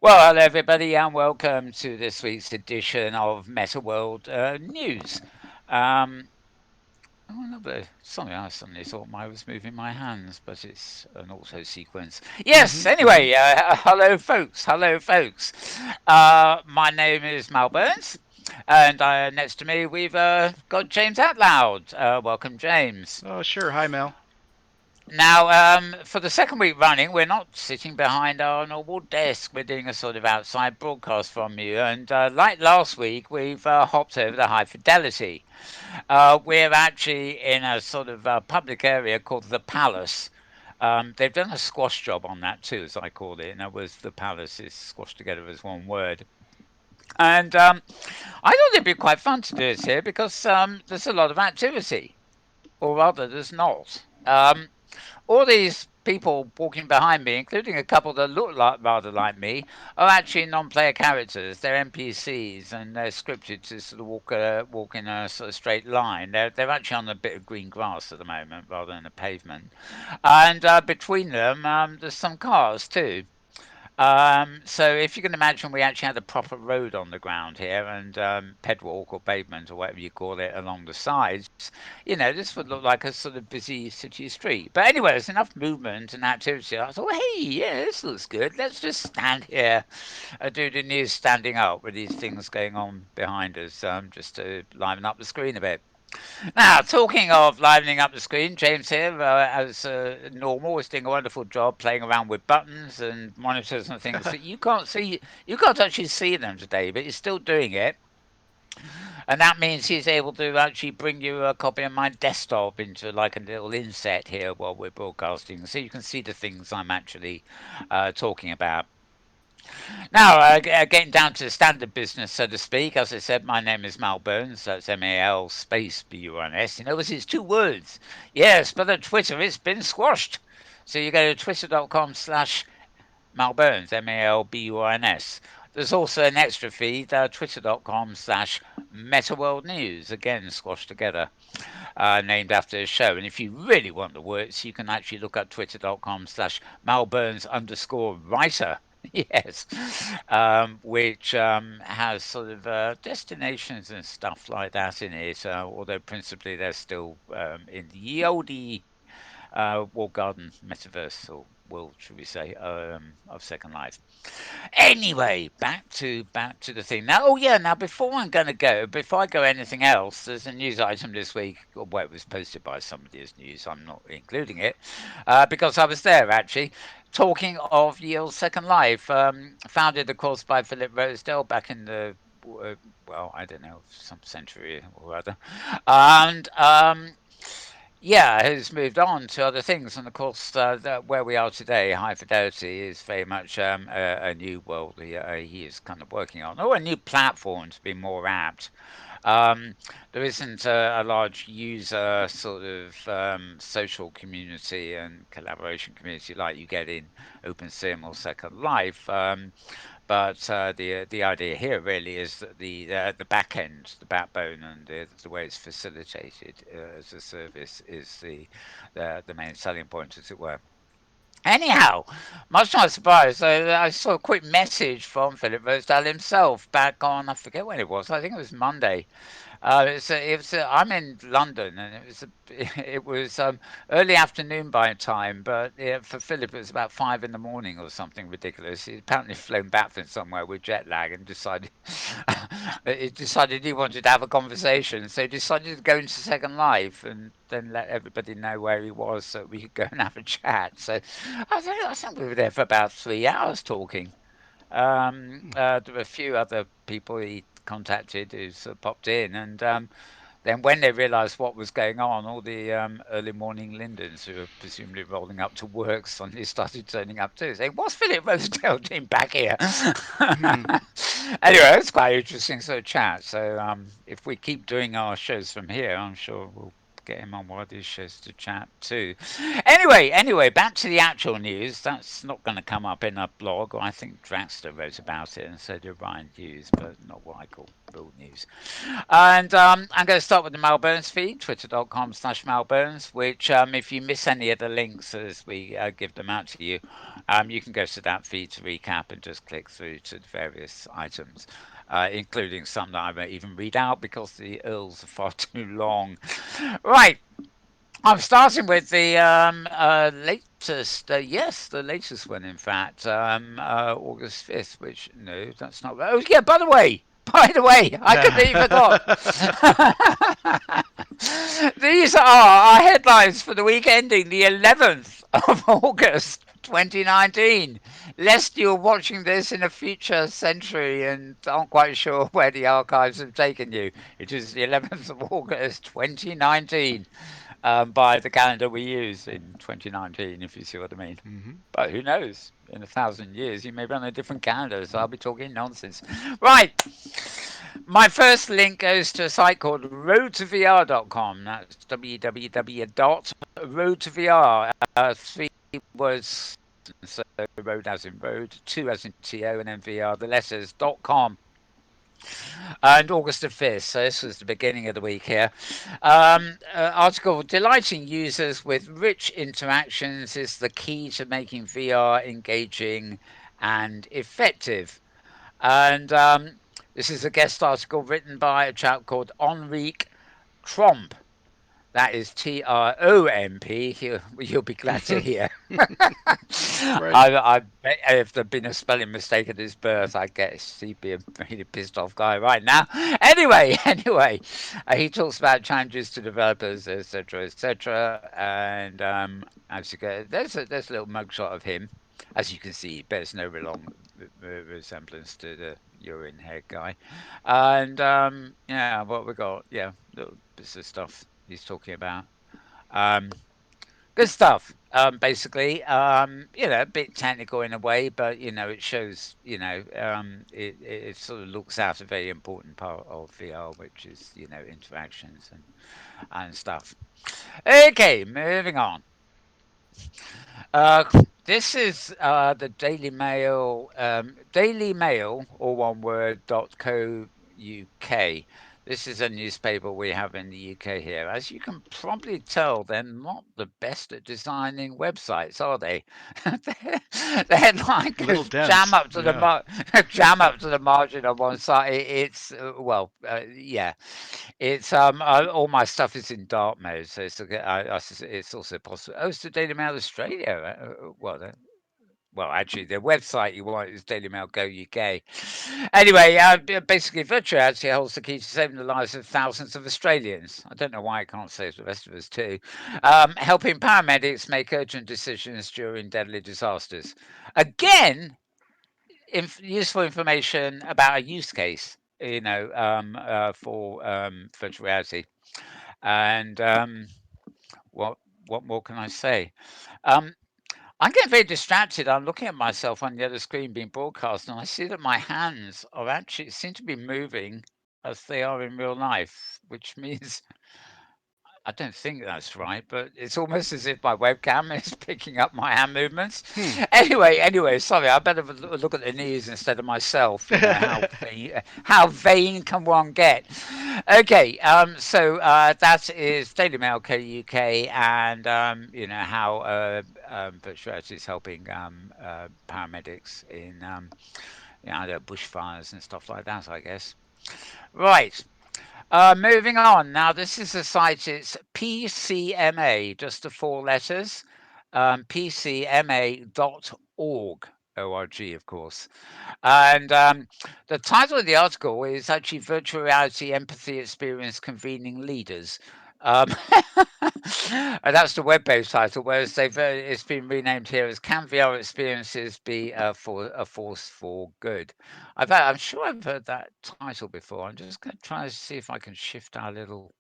Well, hello everybody, and welcome to this week's edition of Metaworld News. Um, oh, lovely. Sorry, I suddenly thought I was moving my hands, but it's an auto sequence. Yes, Hmm. anyway, hello folks, hello folks. My name is Mal Burns, and next to me we've got James Atloud. Welcome, James. Oh, sure. Hi, Mel. Now, for the second week running, we're not sitting behind our normal desk. We're doing a sort of outside broadcast from you. And like last week, we've hopped over the high fidelity. We're actually in a sort of public area called the Palace. They've done a squash job on that too, as I called it. In other words, the Palace is squashed together as one word. And I thought it'd be quite fun to do it here because there's a lot of activity, or rather, there's not. All these people walking behind me, including a couple that look like rather like me, are actually non-player characters. They're NPCs, and they're scripted to sort of walk in a sort of straight line. They're actually on a bit of green grass at the moment, rather than a pavement. And between them, there's some cars too. So if you can imagine, we actually had a proper road on the ground here and pedwalk or pavement or whatever you call it along the sides. This would look like a sort of busy city street. But anyway, there's enough movement and activity. I thought, hey, yeah, this looks good. Let's just stand here and do the news standing up with these things going on behind us, just to liven up the screen a bit. Now, talking of livening up the screen, James here, as normal, is doing a wonderful job playing around with buttons and monitors and things that you can't see. You can't actually see them today, but he's still doing it. And that means he's able to actually bring you a copy of my desktop into like a little inset here while we're broadcasting. So you can see the things I'm actually talking about. Now, getting down to the standard business, so to speak, as I said, my name is Mal Burns. That's MAL space BUNS. You notice it's two words. Yes, but on Twitter it's been squashed. So you go to twitter.com/Malburns, MALBURNS. There's also an extra feed, twitter.com/Metaworld News, again squashed together, named after the show. And if you really want the words, you can actually look up twitter.com/Malburns_writer. Yes, which has sort of destinations and stuff like that in it. Although principally they're still in the ye olde walled garden metaverse or world, should we say, of Second Life. Anyway, back to the thing. Now, oh yeah, now before I go anything else, there's a news item this week. Well, it was posted by somebody as news. I'm not including it because I was there actually. Talking of Yield Second Life, founded of course by Philip Rosedale back in the uh, well, I don't know, some century or other, and yeah, has moved on to other things, and of course, where we are today, High Fidelity is very much a new world he is kind of working on, or a new platform to be more apt. Um, there isn't a large user sort of social community and collaboration community like you get in OpenSim or Second Life. But the idea here really is that the back end, the backbone, and the way it's facilitated as a service is the main selling point, as it were. Anyhow, much to my surprise, I saw a quick message from Philip Rosedale himself back on, I forget when it was, I think it was Monday. I'm in London, and it was early afternoon by time, but yeah, for Philip it was about 5 in the morning or something ridiculous. He'd apparently flown back from somewhere with jet lag and decided he decided he wanted to have a conversation, so he decided to go into Second Life and then let everybody know where he was so we could go and have a chat. So I think we were there for about 3 hours talking. There were a few other people he contacted who sort of popped in, and then when they realised what was going on, all the early morning Lindens who were presumably rolling up to work suddenly started turning up too, saying, "What's Philip Rosedale doing back here?" Hmm. Anyway, it's quite interesting sort of chat. So if we keep doing our shows from here, I'm sure we'll get him on one of these shows to chat too. Anyway, back to the actual news. That's not going to come up in a blog. I think Draxter wrote about it and so did Ryan Hughes, but not what I call real news. And I'm going to start with the Malbones feed, twitter.com/Malbones, which if you miss any of the links as we give them out to you, you can go to that feed to recap and just click through to the various items, including some that I won't even read out because the URLs are far too long. Right, I'm starting with the latest, yes, the latest one, in fact, August 5th, which, no, that's not right. Oh, yeah, by the way, I completely forgot. These are our headlines for the week ending the 11th of August 2019. Lest you're watching this in a future century and aren't quite sure where the archives have taken you, it is the 11th of August 2019 by the calendar we use in 2019, if you see what I mean. Hmm. But who knows? In 1,000 years, you may be on a different calendar, so I'll be talking nonsense. Right. My first link goes to a site called roadtovr.com. That's www.roadtovr. Three words. So road as in road, two as in TO, and then VR, the letters.com. And August the 5th, so this was the beginning of the week here. Article delighting users with rich interactions is the key to making VR engaging and effective. And this is a guest article written by a chap called Enrique Tromp. That is Tromp. You'll be glad to hear. Right. I bet if there'd been a spelling mistake at his birth, I guess he'd be a really pissed off guy right now. Anyway, he talks about challenges to developers, etc., etc. And as you go, there's a little mugshot of him. As you can see, he bears no resemblance to the urine head guy. And yeah, what we got? Yeah, little bits of stuff he's talking about. Um, Good stuff. Basically, a bit technical in a way, but it shows, it sort of looks out a very important part of VR, which is, interactions and stuff. Okay, moving on. Uh, this is the Daily Mail, all one word, .co.uk. This is a newspaper we have in the UK here. As you can probably tell, they're not the best at designing websites, are they? The headline A little goes jam dense. up to the Yeah. jam up to the margin on one side. It's yeah. It's all my stuff is in dark mode, so it's also possible. Oh, it's the Daily Mail Australia. Well, actually, the website you want is Daily Mail Go UK. Anyway, basically, virtual reality holds the key to saving the lives of thousands of Australians. I don't know why it can't save the rest of us too. Helping paramedics make urgent decisions during deadly disasters. Again, useful information about a use case, for virtual reality. And what what more can I say? Um, I'm getting very distracted. I'm looking at myself on the other screen being broadcast, and I see that my hands are actually seem to be moving as they are in real life, which means I don't think that's right, but it's almost as if my webcam is picking up my hand movements. Hmm. Anyway, sorry, I better look at the news instead of myself. How vain can one get? Okay, so that is Daily Mail UK, and how virtuality is helping paramedics in bushfires and stuff like that, I guess. Right. Moving on. Now, this is a site, it's PCMA, just the four letters, pcma.org. ORG, of course. And the title of the article is actually Virtual Reality Empathy Experience Convening Leaders. Um, and that's the web-based title, whereas it's been renamed here as Can VR Experiences Be for a Force for Good? I'm sure I've heard that title before. I'm just going to try to see if I can shift our little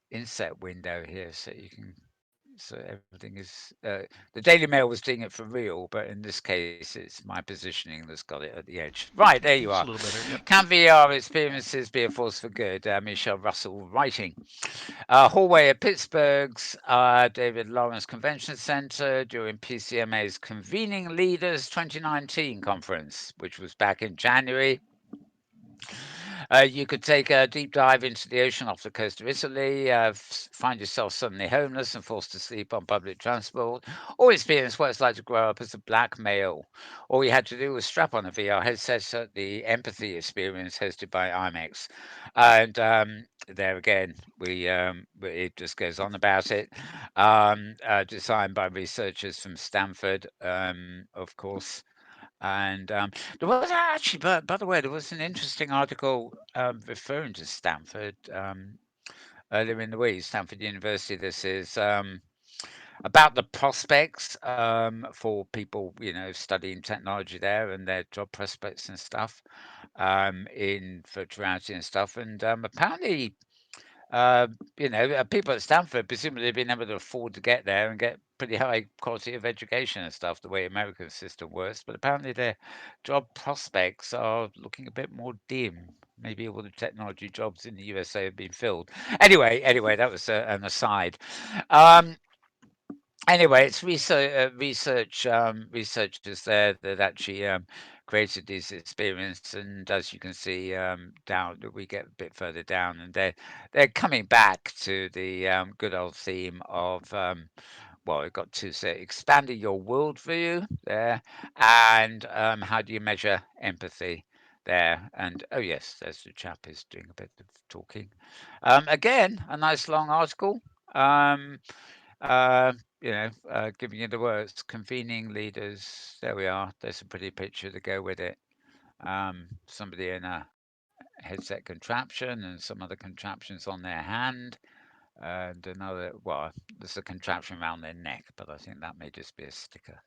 inset window here so you can So everything is the Daily Mail was doing it for real, but in this case, it's my positioning that's got it at the edge. Right, there you It's are. a little better. Yep. Can VR experiences be a force for good? Michelle Russell writing. Hallway at Pittsburgh's David Lawrence Convention Center during PCMA's Convening Leaders 2019 conference, which was back in January. You could take a deep dive into the ocean off the coast of Italy, find yourself suddenly homeless and forced to sleep on public transport, or experience what it's like to grow up as a black male. All you had to do was strap on a VR headset at the Empathy Experience hosted by IMAX. And there again, it just goes on about it. Designed by researchers from Stanford, of course. And there was actually, by the way, there was an interesting article referring to Stanford earlier in the week, Stanford University. This is about the prospects for people, studying technology there and their job prospects and stuff in virtual reality and stuff. And apparently, uh, people at Stanford presumably been able to afford to get there and get pretty high quality of education and stuff, the way American system works. But apparently their job prospects are looking a bit more dim. Maybe all the technology jobs in the USA have been filled. Anyway, that was an aside. Um, Anyway, it's researchers there that actually created these experiments, and as you can see down, we get a bit further down, and they're coming back to the good old theme of well, we've got to say expanding your worldview there, and how do you measure empathy there? And oh yes, there's the chap is doing a bit of talking. Again, a nice long article. Um, uh, giving you the words, convening leaders. There we are. There's a pretty picture to go with it. Somebody in a headset contraption and some other contraptions on their hand, and another, well, there's a contraption around their neck, but I think that may just be a sticker.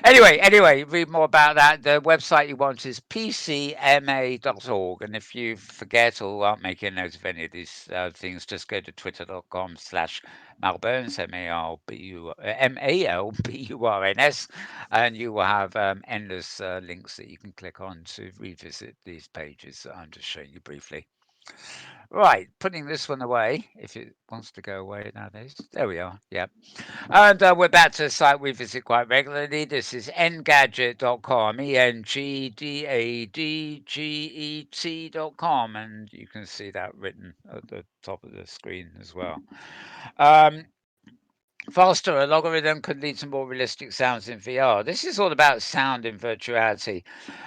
Anyway, read more about that. The website you want is pcma.org. And if you forget or aren't making notes of any of these things, just go to twitter.com/Malburns, Malburns, and you will have endless links that you can click on to revisit these pages that I'm just showing you briefly. Right, putting this one away, if it wants to go away nowadays. There we are. Yep. And we're back to the site we visit quite regularly. This is engadget.com, engadget.com, and you can see that written at the top of the screen as well. Um, Faster, a logarithm could lead to more realistic sounds in VR. This is all about sound in virtuality.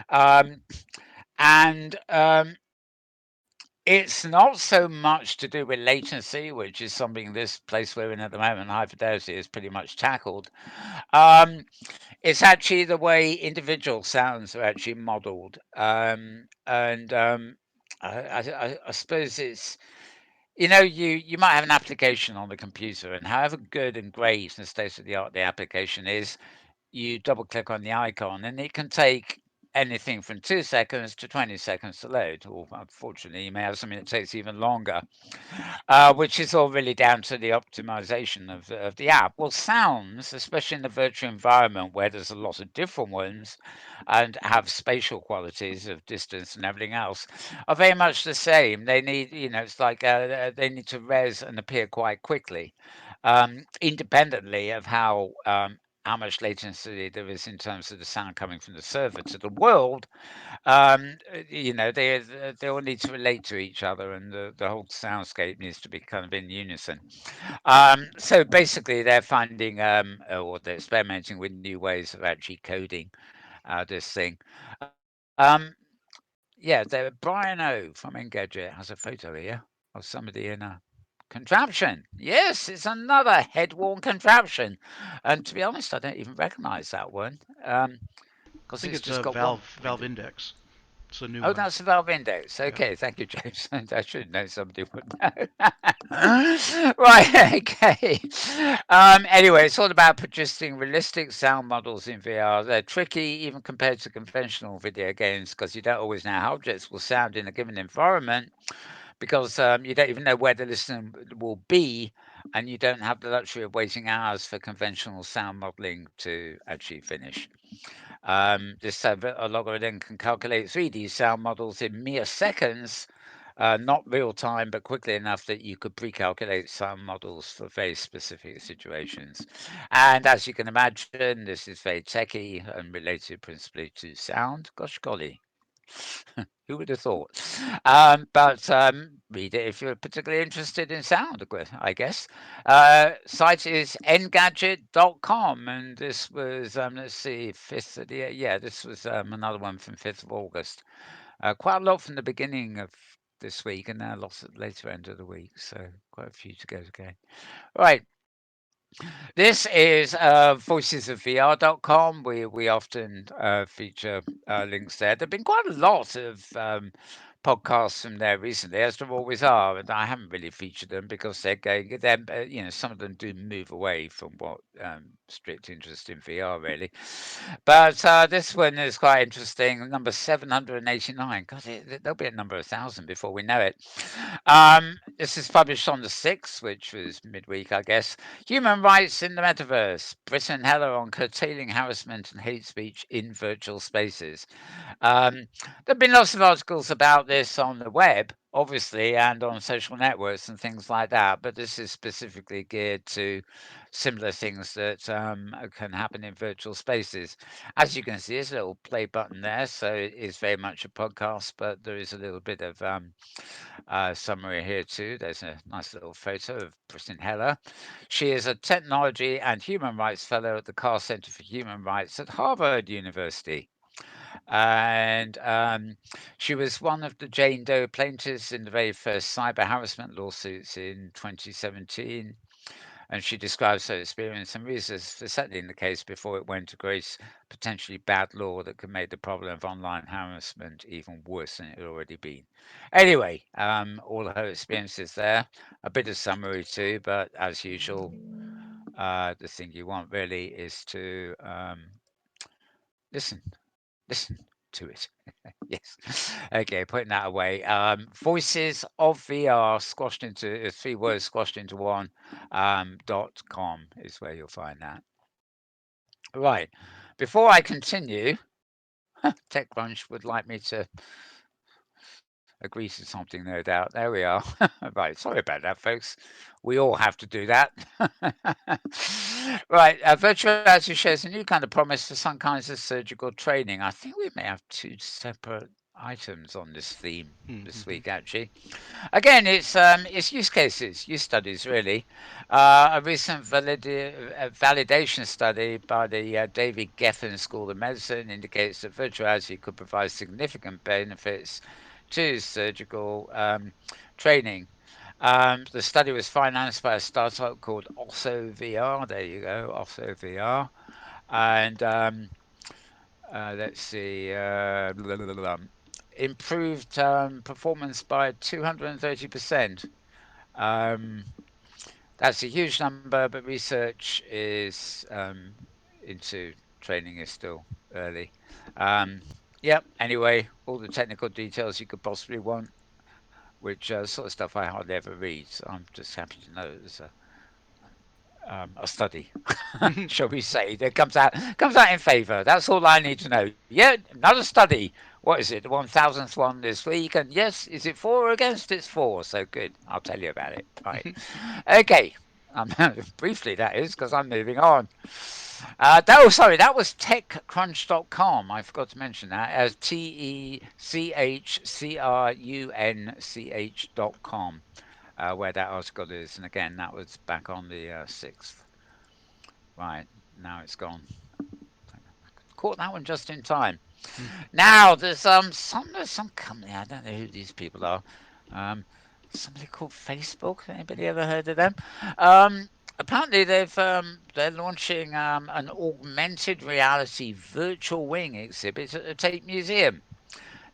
Um, and It's not so much to do with latency, which is something this place we're in at the moment, high fidelity, is pretty much tackled. Um, it's actually the way individual sounds are actually modeled. I suppose it's, you might have an application on the computer, and however good and great and state of the art the application is, you double click on the icon and it can take anything from 2 seconds to 20 seconds to load. Or unfortunately, you may have something that takes even longer, which is all really down to the optimization of the app. Well, sounds, especially in the virtual environment where there's a lot of different ones and have spatial qualities of distance and everything else, are very much the same. They need, it's like they need to res and appear quite quickly, independently of how much latency there is in terms of the sound coming from the server to the world. They all need to relate to each other, and the whole soundscape needs to be kind of in unison. So basically, they're finding or they're experimenting with new ways of actually coding this thing. Yeah, Brian O from Engadget has a photo here of somebody in a contraption. Yes, it's another head-worn contraption, and to be honest, I don't even recognise that one I because think it's it's just a got one Valve window. Index. It's a new Oh, one. that's the Valve Index. Yep. Okay, thank you, James. I should know somebody would know. Right, okay. Anyway, it's all about producing realistic sound models in VR. They're tricky even compared to conventional video games because you don't always know how objects will sound in a given environment because you don't even know where the listener will be and you don't have the luxury of waiting hours for conventional sound modeling to actually finish. This algorithm can calculate 3D sound models in mere seconds, not real time, but quickly enough that you could pre-calculate sound models for very specific situations. And as you can imagine, this is very techy and related principally to sound. Gosh golly, who would have thought? But read it if you're particularly interested in sound, I guess. Site is engadget.com, and this was, let's see, 5th of the, yeah, this was another one from 5th of August. Quite a lot from the beginning of this week, and now lots at the later end of the week, so quite a few to go again. Right, this is voicesofvr.com. We often feature links there. There've been quite a lot of podcasts from there recently, as there always are, and I haven't really featured them because they're going. Them, some of them do move away from what strict interest in VR really. But this one is quite interesting. Number 789. God, there'll be a number of thousand before we know it. This is published on the 6th, which was midweek, I guess. Human rights in the metaverse. Britain Heller on curtailing harassment and hate speech in virtual spaces. There have been lots of articles about this on the web, obviously, and on social networks and things like that. But this is specifically geared to similar things that can happen in virtual spaces. As you can see, there's a little play button there, so it is very much a podcast, but there is a little bit of summary here too. There's a nice little photo of Britain Heller. She is a technology and human rights fellow at the Carr Center for Human Rights at Harvard University. And she was one of the Jane Doe plaintiffs in the very first cyber harassment lawsuits in 2017. And she describes her experience and reasons for settling the case before it went to grace potentially bad law that could make the problem of online harassment even worse than it had already been. Anyway, all her experiences there, a bit of summary too, but as usual, the thing you want really is to listen, listen to it. Yes. Okay, putting that away. Voices of VR squashed into 3 words squashed into one. .com is where you'll find that. Right. Before I continue, TechCrunch would like me to agree to something, no doubt. There we are. Right. Sorry about that, folks. We all have to do that. Right. Virtual reality shares a new kind of promise for some kinds of surgical training. I think we may have two separate items on this theme this Mm-hmm. week, actually. Again, it's use cases, use studies, really. A recent validation study by the David Geffen School of Medicine indicates that virtual reality could provide significant benefits to surgical training. The study was financed by a startup called Also VR. There you go, Also VR. And let's see, improved performance by 230%. Um, that's a huge number, but research is into training is still early. Um, yeah, anyway, all the technical details you could possibly want, which sort of stuff I hardly ever read. So I'm just happy to know there's a study, shall we say, that comes out in favour. That's all I need to know. Yeah, another study. What is it? The 1000th one this week, and yes, is it for or against? It's for. So good. I'll tell you about it. Right. Okay. Um, briefly, that is because I'm moving on. Sorry, that was TechCrunch.com. I forgot to mention that as TechCrunch.com, where that article is. And again, that was back on the 6th. Right, now it's gone. Caught that one just in time. Now there's some company, I don't know who these people are. Um, Somebody called Facebook. Anybody ever heard of them? Apparently they're launching an augmented reality virtual wing exhibit at the Tate Museum.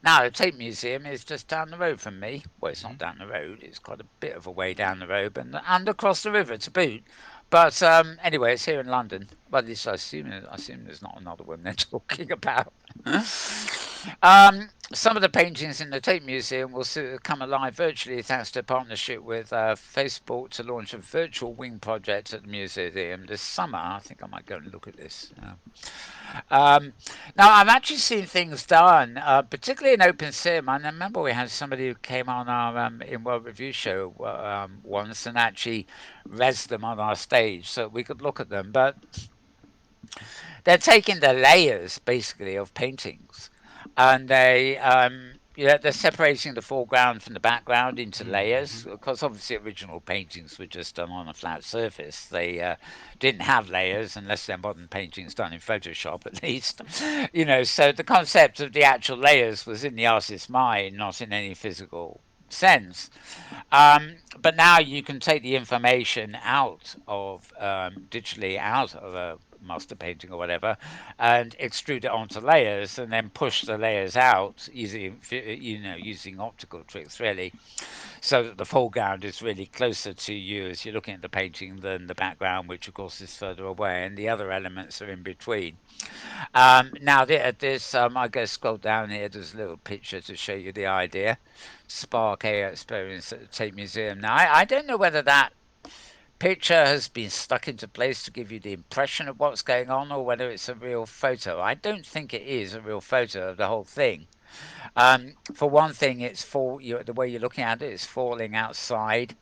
Now, the Tate Museum is just down the road from me. Well, it's not down the road. It's quite a bit of a way down the road, and across the river to boot. But anyway, it's here in London. Well, at least I assume there's not another one they're talking about. some of the paintings in the Tate Museum will come alive virtually thanks to a partnership with Facebook to launch a virtual wing project at the museum this summer. I think I might go and look at this. Um, Now, I've actually seen things done, particularly in OpenSim. I remember we had somebody who came on our in World Review show once and actually res them on our stage so we could look at them. But they're taking the layers basically of paintings, and they're separating the foreground from the background into Mm-hmm. layers because obviously original paintings were just done on a flat surface. They didn't have layers unless they're modern paintings done in Photoshop at least. So the concept of the actual layers was in the artist's mind, not in any physical sense. But now you can take the information out of digitally out of a master painting or whatever, and extrude it onto layers, and then push the layers out using optical tricks really, so that the foreground is really closer to you as you're looking at the painting than the background, which of course is further away, and the other elements are in between. Now, this I go scroll down here. There's a little picture to show you the idea. Spark AR experience at the Tate Museum. Now, I don't know whether that picture has been stuck into place to give you the impression of what's going on, or whether it's a real photo. I don't think it is a real photo of the whole thing. For one thing, the way you're looking at it is falling outside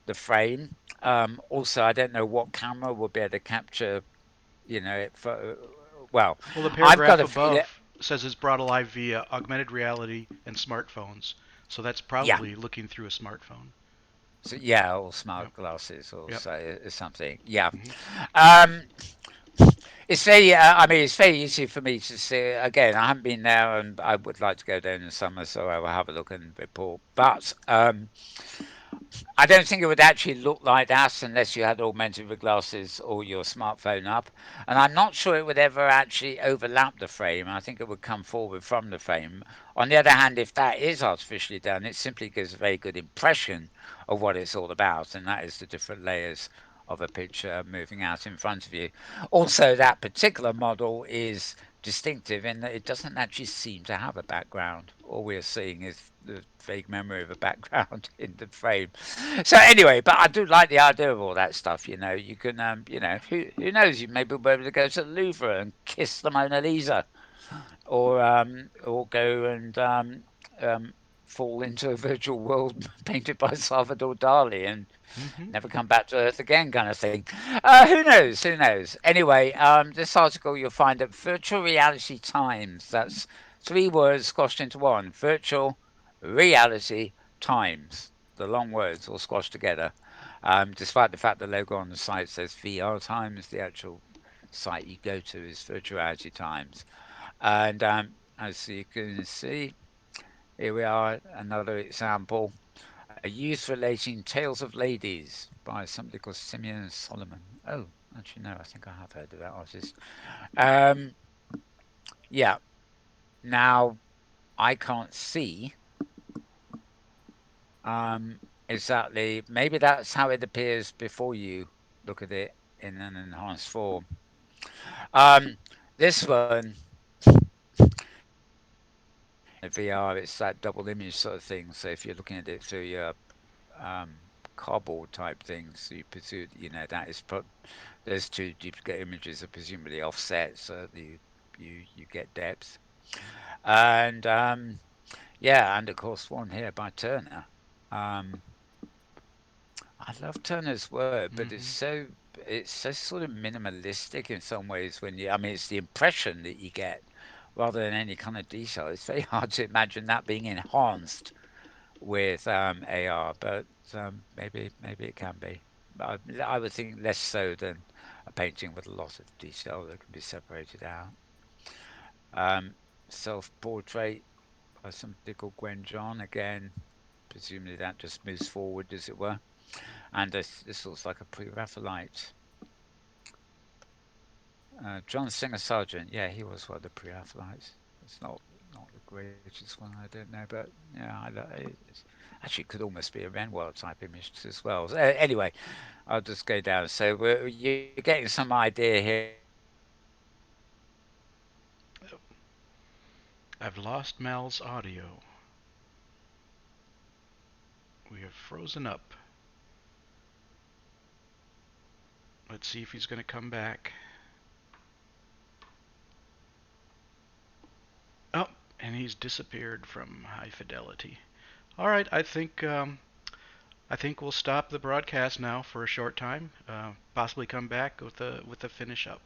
the frame. Also, I don't know what camera will be able to capture, it for. Well, Well, the I've got paragraph a feeling. above says it's brought alive via augmented reality and smartphones. So that's Yeah. probably looking through a smartphone. So yeah, or smart Yep. glasses or Yep. something. Yeah. Hmm. Um, it's very. I mean, it's very easy for me to see. Again, I haven't been there, and I would like to go there in the summer, so I will have a look and report. But I don't think it would actually look like that unless you had augmented with glasses or your smartphone up. And I'm not sure it would ever actually overlap the frame. I think it would come forward from the frame. On the other hand, if that is artificially done, it simply gives a very good impression of what it's all about, and that is the different layers of a picture moving out in front of you. Also, that particular model is distinctive in that it doesn't actually seem to have a background. All we're seeing is the vague memory of a background in the frame. So anyway, but I do like the idea of all that stuff. You can, who knows? You maybe be able to go to the Louvre and kiss the Mona Lisa, or go and um, fall into a virtual world painted by Salvador Dali and Hmm. never come back to Earth again, kind of thing. Who knows? Who knows? Anyway, this article you'll find at Virtual Reality Times. That's three words squashed into one. Virtual Reality Times. The long words all squashed together. Despite the fact the logo on the site says VR Times, the actual site you go to is Virtual Reality Times. And as you can see, here we are, another example. A youth relating tales of ladies by somebody called Simeon Solomon. Oh, actually, no, I think I have heard of that artist. Um, yeah. Now, I can't see exactly. Maybe that's how it appears before you look at it in an enhanced form. Um, this one, the VR, it's that double image sort of thing. So if you're looking at it through your um, cardboard type things, so you pursue, that is those two duplicate images are presumably offset so that you get depth. And yeah, and of course one here by Turner. Um, I love Turner's work, but Hmm. it's so sort of minimalistic in some ways. I mean, it's the impression that you get rather than any kind of detail. It's very hard to imagine that being enhanced with AR, but maybe it can be. I would think less so than a painting with a lot of detail that can be separated out. Um, Self-portrait by somebody called Gwen John. Again, presumably that just moves forward, as it were. And this looks like a pre-Raphaelite. John Singer Sargent. Yeah, he was one of the pre-Raphaelites. It's not the greatest one, I don't know, but yeah, actually it could almost be a Renoir type image as well. So, anyway, I'll just go down. So you're getting some idea here of the kind of I've lost Mal's audio. We have frozen up. Let's see if he's going to come back. Oh, and he's disappeared from high fidelity. All right, I think we'll stop the broadcast now for a short time. Possibly come back with a finish up.